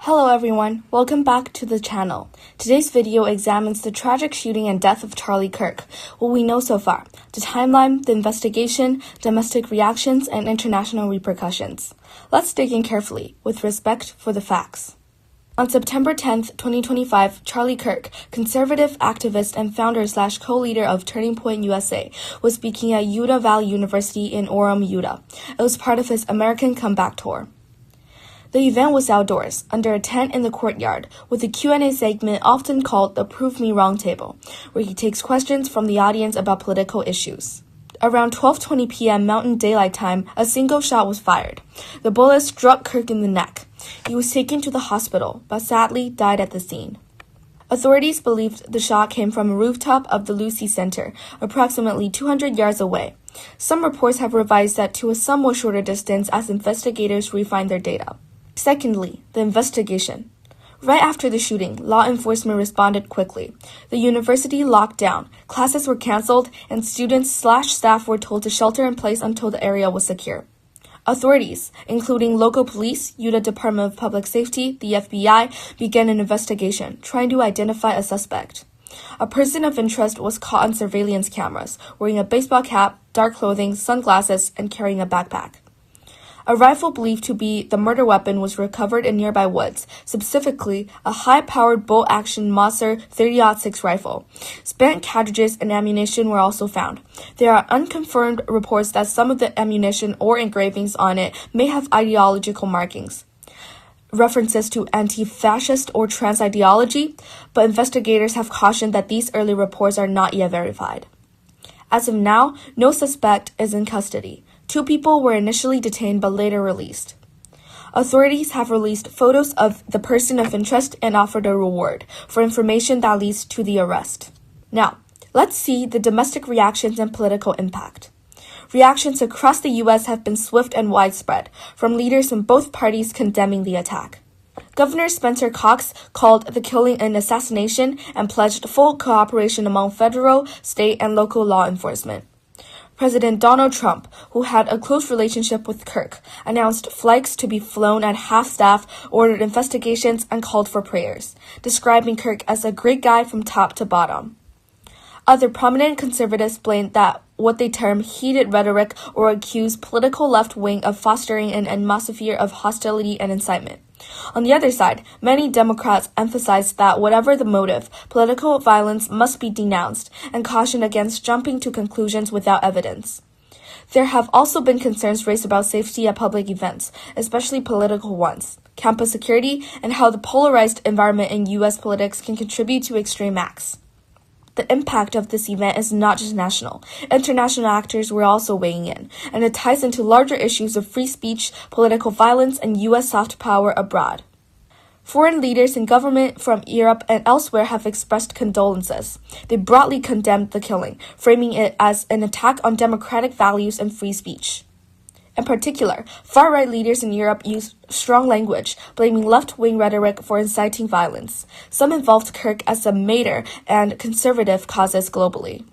Hello everyone, welcome back to the channel. Today's video examines the tragic shooting and death of Charlie Kirk, what we know so far, the timeline, the investigation, domestic reactions, and international repercussions. Let's dig in carefully, with respect for the facts. On September 10, 2025, Charlie Kirk, conservative activist and founder/co-leader of Turning Point USA, was speaking at Utah Valley University in Orem, Utah. It was part of his American Comeback Tour. The event was outdoors, under a tent in the courtyard, with a Q&A segment often called the Prove Me Wrong table, where he takes questions from the audience about political issues. Around 12:20 p.m. Mountain Daylight Time, a single shot was fired. The bullet struck Kirk in the neck. He was taken to the hospital, but sadly died at the scene. Authorities believed the shot came from a rooftop of the Lucy Center, approximately 200 yards away. Some reports have revised that to a somewhat shorter distance as investigators refine their data. Secondly, the investigation. Right after the shooting, law enforcement responded quickly. The university locked down, classes were canceled, and students/staff were told to shelter in place until the area was secure. Authorities, including local police, Utah Department of Public Safety, the FBI, began an investigation, trying to identify a suspect. A person of interest was caught on surveillance cameras, wearing a baseball cap, dark clothing, sunglasses, and carrying a backpack. A rifle believed to be the murder weapon was recovered in nearby woods, specifically a high-powered bolt-action Mauser 30-06 rifle. Spent cartridges and ammunition were also found. There are unconfirmed reports that some of the ammunition or engravings on it may have ideological markings, references to anti-fascist or trans ideology, but investigators have cautioned that these early reports are not yet verified. As of now, no suspect is in custody. 2 people were initially detained but later released. Authorities have released photos of the person of interest and offered a reward for information that leads to the arrest. Now, let's see the domestic reactions and political impact. Reactions across the U.S. have been swift and widespread, from leaders in both parties condemning the attack. Governor Spencer Cox called the killing an assassination and pledged full cooperation among federal, state, and local law enforcement. President Donald Trump, who had a close relationship with Kirk, announced flights to be flown at half-staff, ordered investigations, and called for prayers, describing Kirk as a great guy from top to bottom. Other prominent conservatives blamed that what they term heated rhetoric or accused political left wing of fostering an atmosphere of hostility and incitement. On the other side, many Democrats emphasized that whatever the motive, political violence must be denounced and cautioned against jumping to conclusions without evidence. There have also been concerns raised about safety at public events, especially political ones, campus security, and how the polarized environment in U.S. politics can contribute to extreme acts. The impact of this event is not just national. International actors were also weighing in, and it ties into larger issues of free speech, political violence, and U.S. soft power abroad. Foreign leaders in government from Europe and elsewhere have expressed condolences. They broadly condemned the killing, framing it as an attack on democratic values and free speech. In particular, far-right leaders in Europe used strong language, blaming left-wing rhetoric for inciting violence. Some involved Kirk as a martyr and conservative causes globally.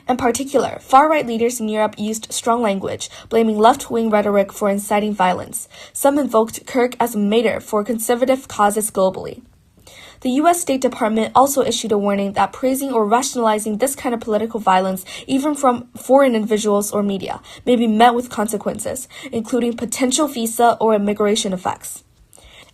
In particular, far-right leaders in Europe used strong language, blaming left-wing rhetoric for inciting violence. Some invoked Kirk as a martyr for conservative causes globally. The U.S. State Department also issued a warning that praising or rationalizing this kind of political violence, even from foreign individuals or media, may be met with consequences, including potential visa or immigration effects.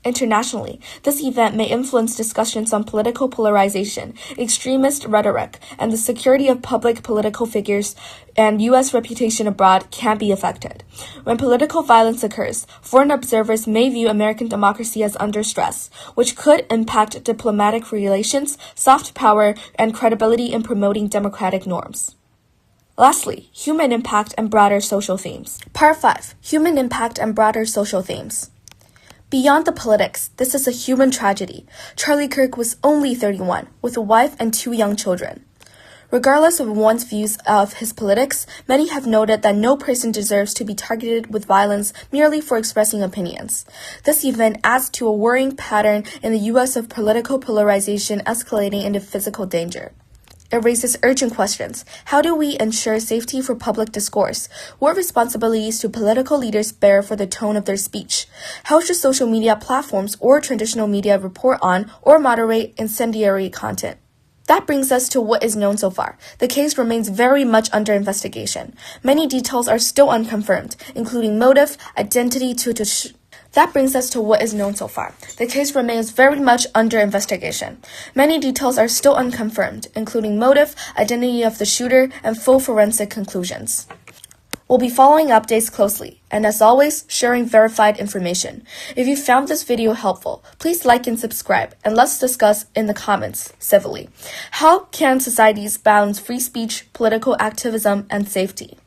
Internationally, this event may influence discussions on political polarization, extremist rhetoric, and the security of public political figures, and U.S. reputation abroad can be affected. When political violence occurs, foreign observers may view American democracy as under stress, which could impact diplomatic relations, soft power, and credibility in promoting democratic norms. Lastly, human impact and broader social themes. Part 5. Human impact and broader social themes. Beyond the politics, this is a human tragedy. Charlie Kirk was only 31, with a wife and 2 young children. Regardless of one's views of his politics, many have noted that no person deserves to be targeted with violence merely for expressing opinions. This event adds to a worrying pattern in the U.S. of political polarization escalating into physical danger. It raises urgent questions. How do we ensure safety for public discourse? What responsibilities do political leaders bear for the tone of their speech? How should social media platforms or traditional media report on or moderate incendiary content? That brings us to what is known so far. The case remains very much under investigation. Many details are still unconfirmed, including motive, identity That brings us to what is known so far. The case remains very much under investigation. Many details are still unconfirmed, including motive, identity of the shooter, and full forensic conclusions. We'll be following updates closely, and as always, sharing verified information. If you found this video helpful, please like and subscribe, and let's discuss in the comments civilly. How can societies balance free speech, political activism, and safety?